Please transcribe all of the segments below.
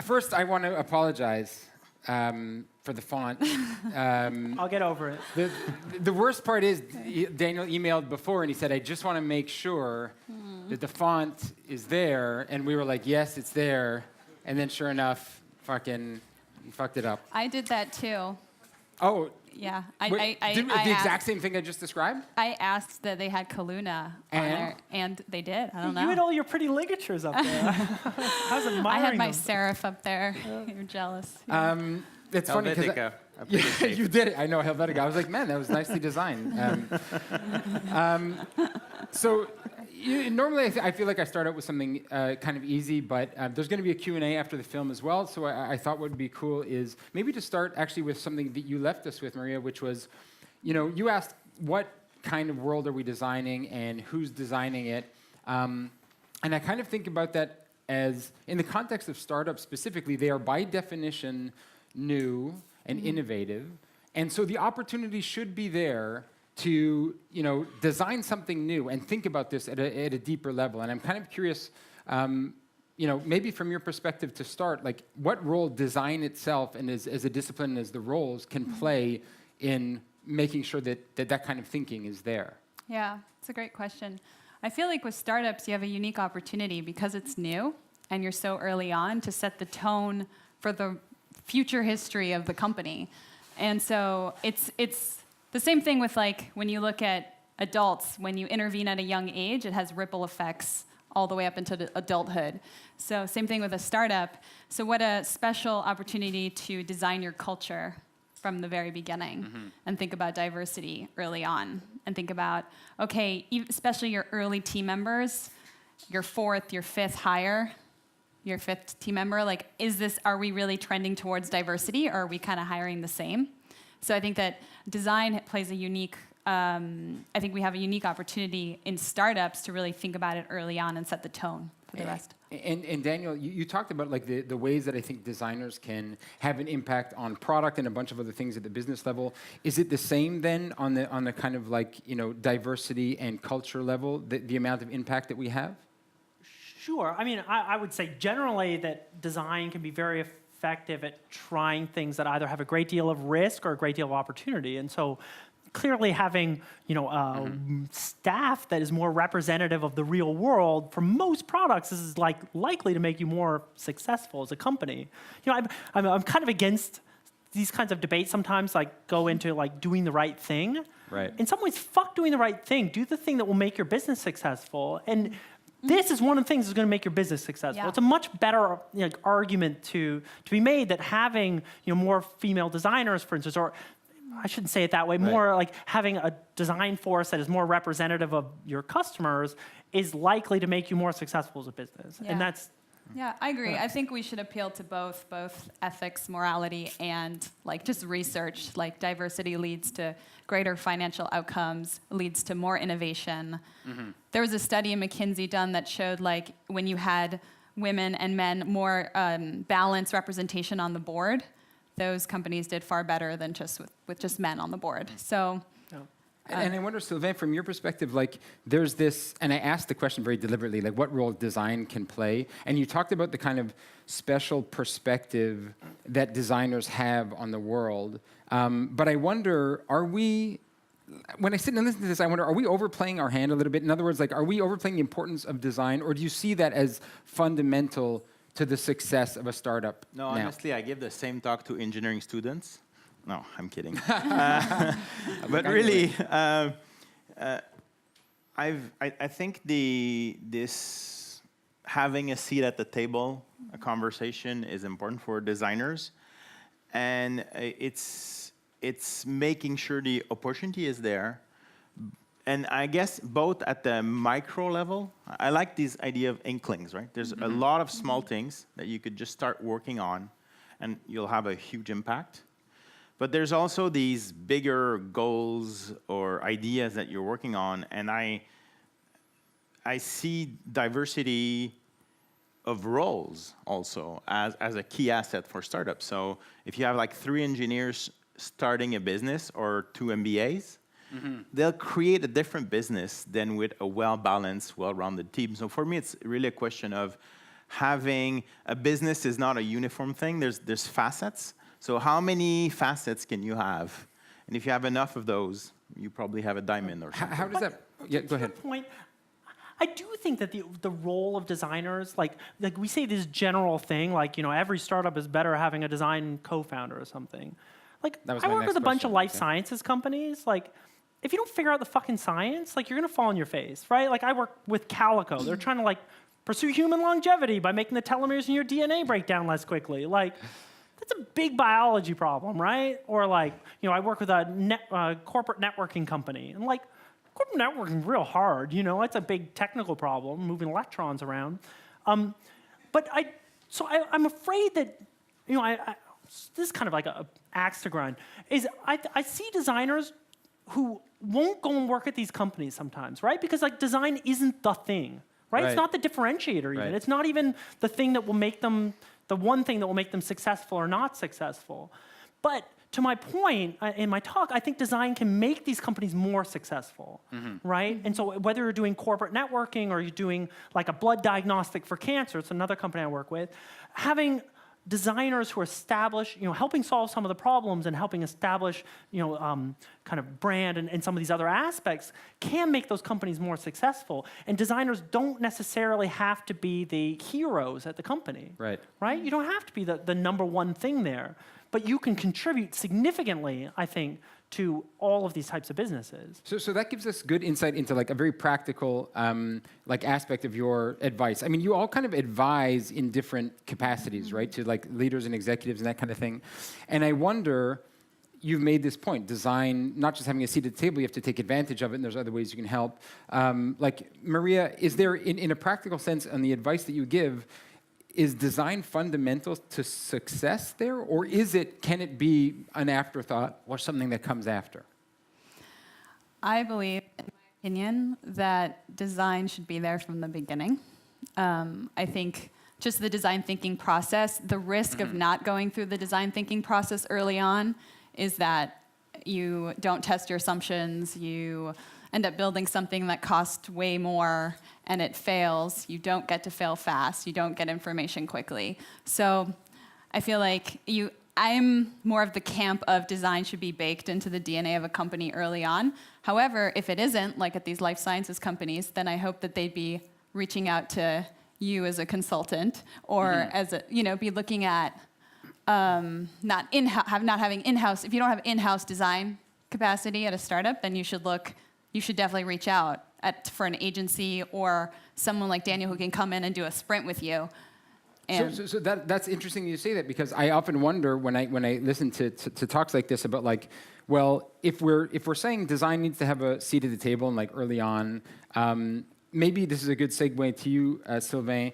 First, I want to apologize for the font. I'll get over it. The worst part is Daniel emailed before and he said, I just want to make sure that the font is there. And we were like, yes, it's there. And then sure enough, you fucked it up. I did that too. Oh. Yeah. The exact same thing I just described? I asked that they had Kaluna on there, and they did. I don't know. You had all your pretty ligatures up there. I was admiring I had my them. serif up there. You're jealous. It's funny because you did it. I know, Helvetica. I was like, man, that was nicely designed. Normally, I feel like I start out with something kind of easy, but there's going to be a Q&A after the film as well. So I thought what would be cool is maybe to start actually with something that you left us with, Maria, which was, you asked what kind of world are we designing and who's designing it. And I kind of think about that as, in the context of startups specifically, they are by definition new and innovative. And so the opportunity should be there to design something new and think about this at a deeper level. And I'm kind of curious, maybe from your perspective to start, like what role design itself and as a discipline and as the roles can play in making sure that kind of thinking is there. Yeah, it's a great question. I feel like with startups, you have a unique opportunity because it's new and you're so early on to set the tone for the future history of the company. And so it's the same thing with like when you look at adults, when you intervene at a young age, it has ripple effects all the way up into adulthood. So same thing with a startup. So what a special opportunity to design your culture from the very beginning and think about diversity early on and think about, okay, especially your early team members, your fourth, your fifth hire, your fifth team member, like, are we really trending towards diversity or are we kind of hiring the same? So I think that design plays a unique, I think we have a unique opportunity in startups to really think about it early on and set the tone for the rest. And Daniel, you talked about like the ways that I think designers can have an impact on product and a bunch of other things at the business level. Is it the same then on the kind of like, diversity and culture level, the amount of impact that we have? Sure. I mean, I would say generally that design can be very effective at trying things that either have a great deal of risk or a great deal of opportunity. And so clearly having, staff that is more representative of the real world for most products is likely to make you more successful as a company. I'm kind of against these kinds of debates sometimes, like go into like doing the right thing. Right. In some ways, fuck doing the right thing. Do the thing that will make your business successful. And this is one of the things that's going to make your business successful. Yeah. It's a much better argument to be made that having more female designers, for instance, or I shouldn't say it that way, more like having a design force that is more representative of your customers is likely to make you more successful as a business. Yeah. And that's... Yeah, I agree. I think we should appeal to both ethics, morality, and like just research. Like diversity leads to greater financial outcomes, leads to more innovation. There was a study in McKinsey done that showed like when you had women and men more balanced representation on the board, those companies did far better than just with just men on the board. So. And I wonder, Sylvain, from your perspective, like there's this, and I asked the question very deliberately, like what role design can play, and you talked about the kind of special perspective that designers have on the world. But I wonder, when I sit and listen to this, I wonder, are we overplaying our hand a little bit? In other words, like, are we overplaying the importance of design, or do you see that as fundamental to the success of a startup? No, honestly, I give the same talk to engineering students. No, I'm kidding. But really, I think this having a seat at the table, a conversation, is important for designers, and it's making sure the opportunity is there. And I guess both at the micro level, I like this idea of inklings, right? There's a lot of small things that you could just start working on, and you'll have a huge impact. But there's also these bigger goals or ideas that you're working on, and I see diversity of roles also as a key asset for startups. So if you have like 3 engineers starting a business or 2 MBAs, they'll create a different business than with a well-balanced, well-rounded team. So for me, it's really a question of having a business is not a uniform thing. There's facets. So how many facets can you have? And if you have enough of those, you probably have a diamond or something. How does that? Yeah, go ahead. Point, I do think that the role of designers, like we say this general thing, like, you know, every startup is better having a design co-founder or something. Like, I work with a bunch of life sciences companies. Like, if you don't figure out the fucking science, like, you're gonna fall on your face, right? Like, I work with Calico. They're trying to, like, pursue human longevity by making the telomeres in your DNA break down less quickly. Like, that's a big biology problem, right? Or, like, you know, I work with a corporate networking company, and, like, corporate networking is real hard, you know? It's a big technical problem, moving electrons around. But I'm afraid that, you know, this is kind of like an axe to grind, is I see designers who won't go and work at these companies sometimes, right? Because, like, design isn't the thing, right? It's not the differentiator even. Right. It's not even the thing that will make them, the one thing that will make them successful or not successful. But to my point in my talk, I think design can make these companies more successful, right? And so whether you're doing corporate networking or you're doing like a blood diagnostic for cancer, it's another company I work with, having designers who are established, you know, helping solve some of the problems and helping establish, you know, kind of brand and some of these other aspects can make those companies more successful. And designers don't necessarily have to be the heroes at the company, Right? You don't have to be the number one thing there. But you can contribute significantly, I think, to all of these types of businesses. So that gives us good insight into like a very practical like aspect of your advice. I mean, you all kind of advise in different capacities, right? To like leaders and executives and that kind of thing. And I wonder, you've made this point, design, not just having a seat at the table, you have to take advantage of it, and there's other ways you can help. Like, Maria, is there, in a practical sense, on the advice that you give, is design fundamental to success there, or can it be an afterthought or something that comes after? I believe, in my opinion, that design should be there from the beginning. I think just the design thinking process, the risk of not going through the design thinking process early on is that you don't test your assumptions, you end up building something that costs way more and it fails. You don't get to fail fast. You don't get information quickly. So I feel like I'm more of the camp of design should be baked into the DNA of a company early on. However, if it isn't, like at these life sciences companies, then I hope that they'd be reaching out to you as a consultant or as a, you know, be looking at not having in-house. If you don't have in-house design capacity at a startup, then you should definitely reach out for an agency or someone like Daniel who can come in and do a sprint with you. So that's interesting you say that, because I often wonder when I listen to talks like this about like, well, if we're saying design needs to have a seat at the table and like early on, maybe this is a good segue to you, Sylvain,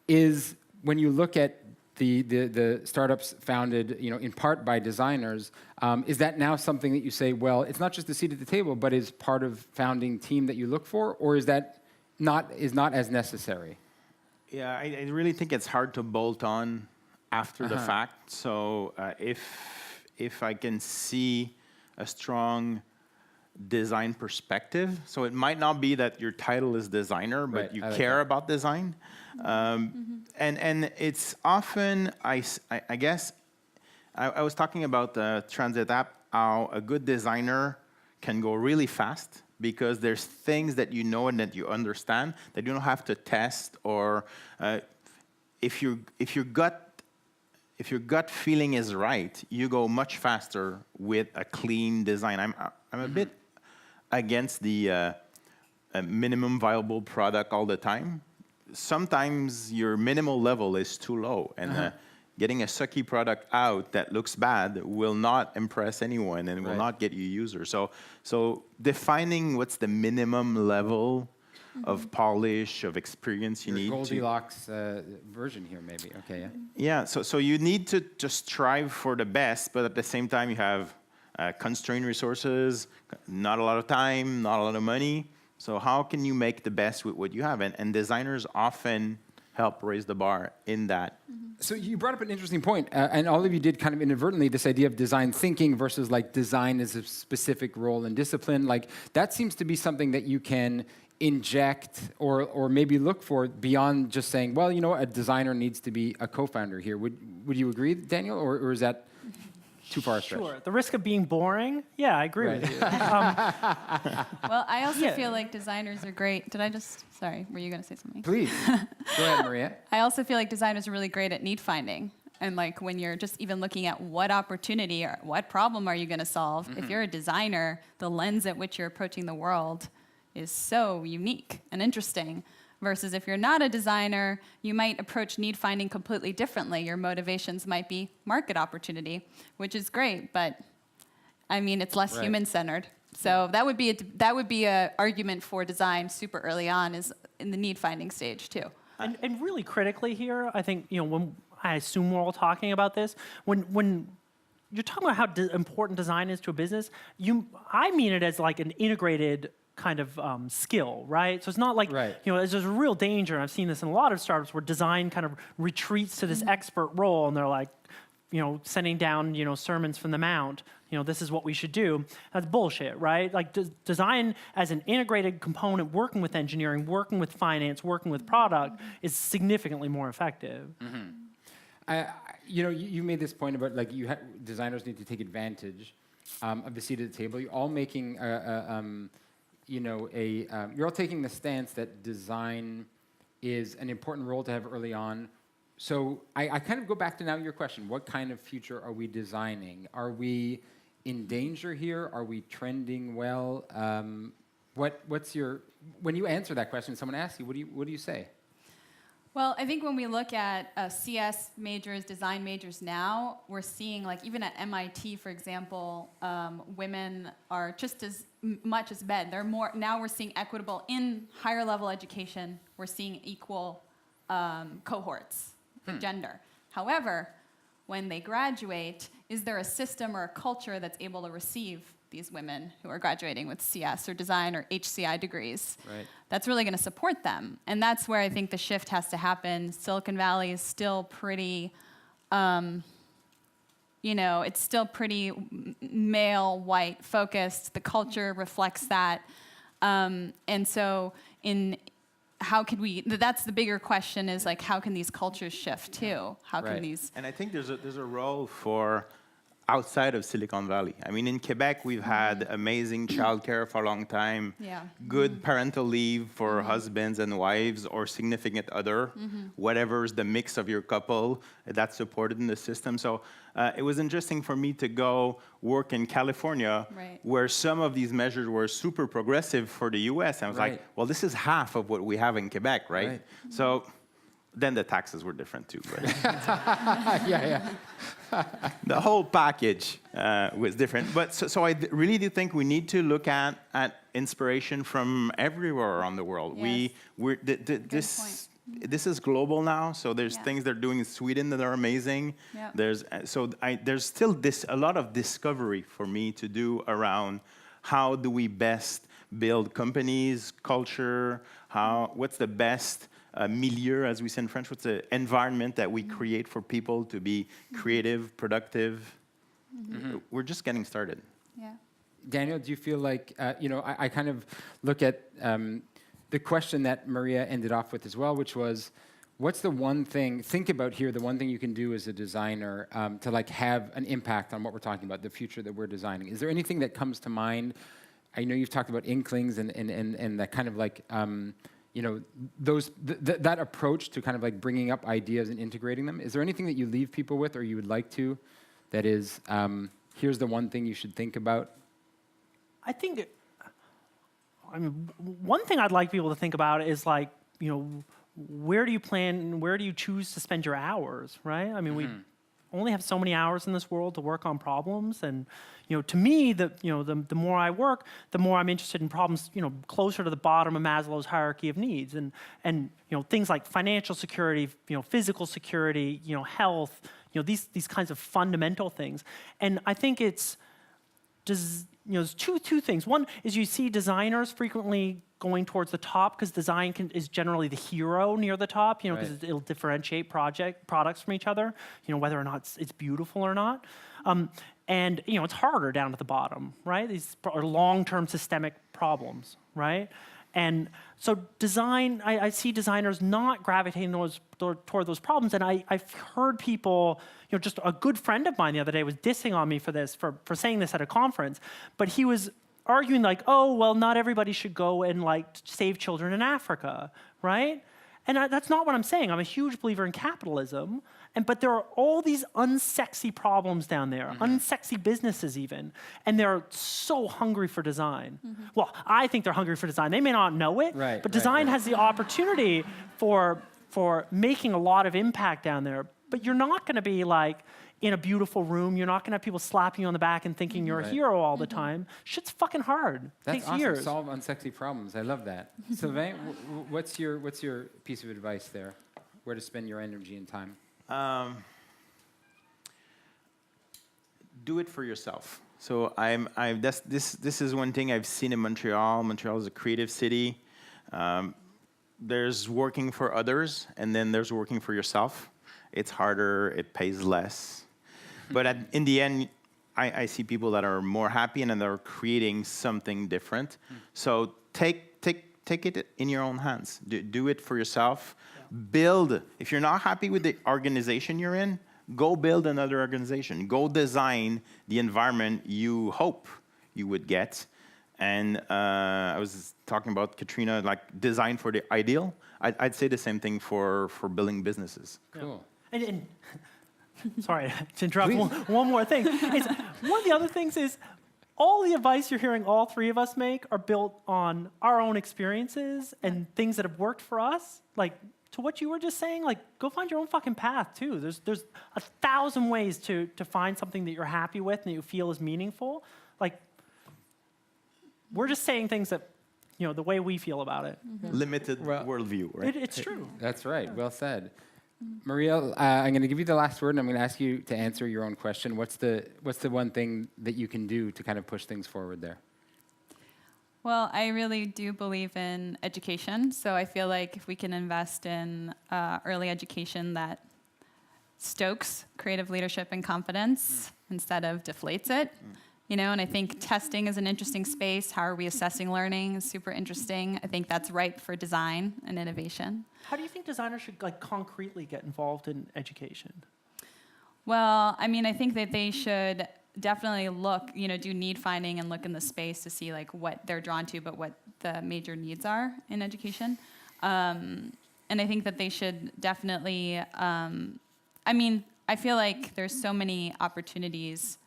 is when you look at the startups founded, you know, in part by designers, is that now something that you say, well, it's not just the seat at the table, but is part of founding team that you look for, or is that not as necessary? Yeah, I really think it's hard to bolt on after the fact. So if I can see a strong design perspective, so it might not be that your title is designer, but you care about design. And it's often, I guess, I was talking about the Transit app, how a good designer can go really fast because there's things that you know and that you understand that you don't have to test, or if your gut feeling is right, you go much faster with a clean design. I'm a bit against the minimum viable product all the time. Sometimes your minimal level is too low, and getting a sucky product out that looks bad will not impress anyone and will not get you users. So defining what's the minimum level of polish, of experience you need. Goldilocks version here, maybe. Okay, yeah. Yeah, so you need to just strive for the best, but at the same time you have constrained resources, not a lot of time, not a lot of money. So how can you make the best with what you have? And designers often help raise the bar in that. So you brought up an interesting point, and all of you did kind of inadvertently, this idea of design thinking versus like design as a specific role and discipline. Like that seems to be something that you can inject or maybe look for beyond just saying, well, you know what, a designer needs to be a co-founder here. Would you agree, Daniel, or is that too far a stretch? Sure. The risk of being boring, yeah, I agree with you. Well, I also Yeah. feel like designers are great. Sorry, were you going to say something? Please, go ahead, Maria. I also feel like designers are really great at need finding. And like when you're just even looking at what opportunity or what problem are you going to solve, if you're a designer, the lens at which you're approaching the world is so unique and interesting. Versus if you're not a designer, you might approach need finding completely differently. Your motivations might be market opportunity, which is great, but I mean it's less human centered. So that would be a argument for design super early on, is in the need finding stage too. And really critically here, I think, when I assume we're all talking about this, when you're talking about how important design is to a business, I mean it as like an integrated kind of skill, right? So it's not like, there's a real danger, and I've seen this in a lot of startups, where design kind of retreats to this expert role, and they're like, sending down, sermons from the mount, this is what we should do. That's bullshit, right? Like design as an integrated component, working with engineering, working with finance, working with product, is significantly more effective. You made this point about like designers need to take advantage of the seat at the table. You're all making you're all taking the stance that design is an important role to have early on. So I kind of go back to now your question: what kind of future are we designing? Are we in danger here? Are we trending well? When you answer that question, someone asks you, what do you say? Well, I think when we look at CS majors, design majors now, we're seeing, like, even at MIT, for example, women are just as much as men. They're more, now we're seeing equitable in higher level education. We're seeing equal cohorts for gender. However, when they graduate, is there a system or a culture that's able to receive these women who are graduating with CS or design or HCI degrees? Right. That's really going to support them. And that's where I think the shift has to happen. Silicon Valley is still pretty, it's still pretty male, white focused. The culture reflects that. And so how could that's the bigger question, is like, how can these cultures shift too? How can these... And I think there's a role for outside of Silicon Valley. I mean, in Quebec, we've had amazing childcare for a long time, good parental leave for husbands and wives or significant other, whatever's the mix of your couple, that's supported in the system. So it was interesting for me to go work in California, where some of these measures were super progressive for the US. I was like, well, this is half of what we have in Quebec, right? So then the taxes were different too. But the whole package was different. But so I really do think we need to look at inspiration from everywhere around the world. Yes. This is global now, so there's things they're doing in Sweden that are amazing. There's still a lot of discovery for me to do around how do we best build companies, culture, what's the best milieu, as we say in French, what's the environment that we create for people to be creative, productive. We're just getting started. Daniel, do you feel like, I kind of look at the question that Maria ended off with as well, which was, what's the one thing, think about here, the one thing you can do as a designer to like have an impact on what we're talking about, the future that we're designing? Is there anything that comes to mind? I know you've talked about inklings and that kind of like, that approach to kind of like bringing up ideas and integrating them. Is there anything that you leave people with, or you would like to, that is, here's the one thing you should think about? I think, one thing I'd like people to think about is like, where do you choose to spend your hours, right? I mean, we only have so many hours in this world to work on problems, and to me, the more I work, the more I'm interested in problems, closer to the bottom of Maslow's hierarchy of needs, and things like financial security, physical security, health, these kinds of fundamental things. And I think there's two things. One is you see designers frequently going towards the top because design is generally the hero near the top, because it'll differentiate products from each other, whether or not it's beautiful or not. And it's harder down at the bottom, right? These are long-term systemic problems, right? And so design, I see designers not gravitating toward those problems. And I've heard people, just a good friend of mine the other day was dissing on me for this, for saying this at a conference. But he was arguing like, oh, well, not everybody should go and like save children in Africa, right? And that's not what I'm saying. I'm a huge believer in capitalism. But there are all these unsexy problems down there, unsexy businesses even, and they're so hungry for design. Well, I think they're hungry for design. They may not know it, but design has the opportunity for making a lot of impact down there. But you're not going to be like in a beautiful room. You're not going to have people slapping you on the back and thinking you're a hero all the time. Shit's fucking hard. That's takes awesome. years. Solve unsexy problems. I love that. Sylvain, what's your piece of advice there? Where to spend your energy and time? Do it for yourself. So this is one thing I've seen in Montreal. Montreal is a creative city. There's working for others, and then there's working for yourself. It's harder. It pays less. But in the end, I see people that are more happy and that are creating something different. So take it in your own hands. Do it for yourself. Build. If you're not happy with the organization you're in, go build another organization. Go design the environment you hope you would get. And I was talking about Katrina, like design for the ideal. I'd say the same thing for building businesses. Cool. And sorry to interrupt. One more thing. One of the other things is all the advice you're hearing all three of us make are built on our own experiences and things that have worked for us. Like, to what you were just saying, like, go find your own fucking path, too. There's 1,000 ways to find something that you're happy with and that you feel is meaningful. Like, we're just saying things that, the way we feel about it. Limited worldview, right? It's true. That's right. Well said. Maria, I'm going to give you the last word, and I'm going to ask you to answer your own question. What's the one thing that you can do to kind of push things forward there? Well, I really do believe in education. So I feel like if we can invest in early education that stokes creative leadership and confidence instead of deflates it, and I think testing is an interesting space. How are we assessing learning is super interesting. I think that's ripe for design and innovation. How do you think designers should concretely get involved in education? Well, I mean, I think that they should definitely look, do need finding and look in the space to see what they're drawn to, but what the major needs are in education. And I think that they should definitely, I feel like there's so many opportunities.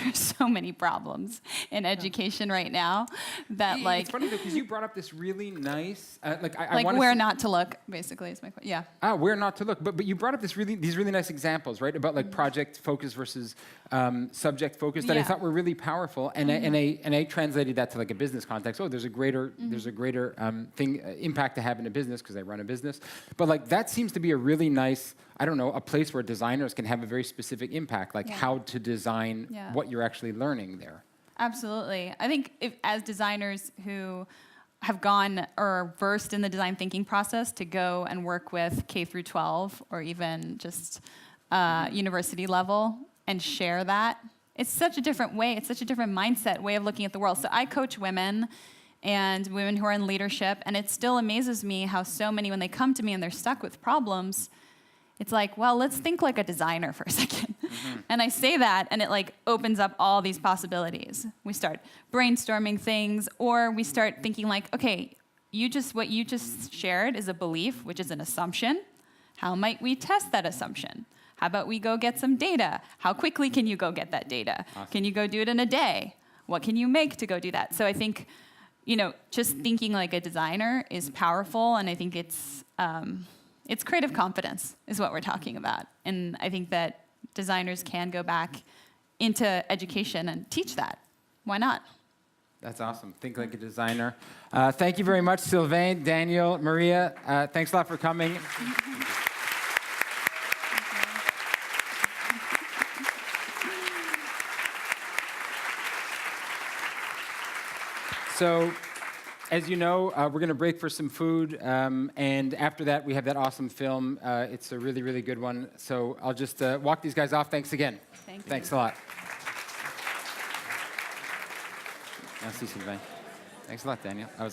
There's so many problems in education right now that It's funny though, because you brought up this really nice, where not to look, basically, is my question. Yeah. Where not to look, but you brought up these really nice examples, right? About project focus versus subject focus that I thought were really powerful, and I translated that to a business context. Oh, there's a greater impact to have in a business because I run a business, but that seems to be a really nice, a place where designers can have a very specific impact, how to design what you're actually learning there. Absolutely. I think as designers who have gone or are versed in the design thinking process to go and work with K through 12 or even just university level and share that, it's such a different way. It's such a different mindset, way of looking at the world. So I coach women and women who are in leadership, and it still amazes me how so many, when they come to me and they're stuck with problems, it's like, well, let's think like a designer for a second. And I say that, and it opens up all these possibilities. We start brainstorming things, or we start thinking okay, what you just shared is a belief, which is an assumption. How might we test that assumption? How about we go get some data? How quickly can you go get that data? Awesome. Can you go do it in a day? What can you make to go do that? So I think, just thinking like a designer is powerful, and I think it's creative confidence is what we're talking about. And I think that designers can go back into education and teach that. Why not? That's awesome. Think like a designer. Thank you very much, Sylvain, Daniel, Maria. Thanks a lot for coming. So, as you know, we're going to break for some food, and after that, we have that awesome film. It's a really, really good one. So I'll just walk these guys off. Thanks again. Thanks a lot. Merci, Sylvain. Thanks a lot, Daniel. That was awesome.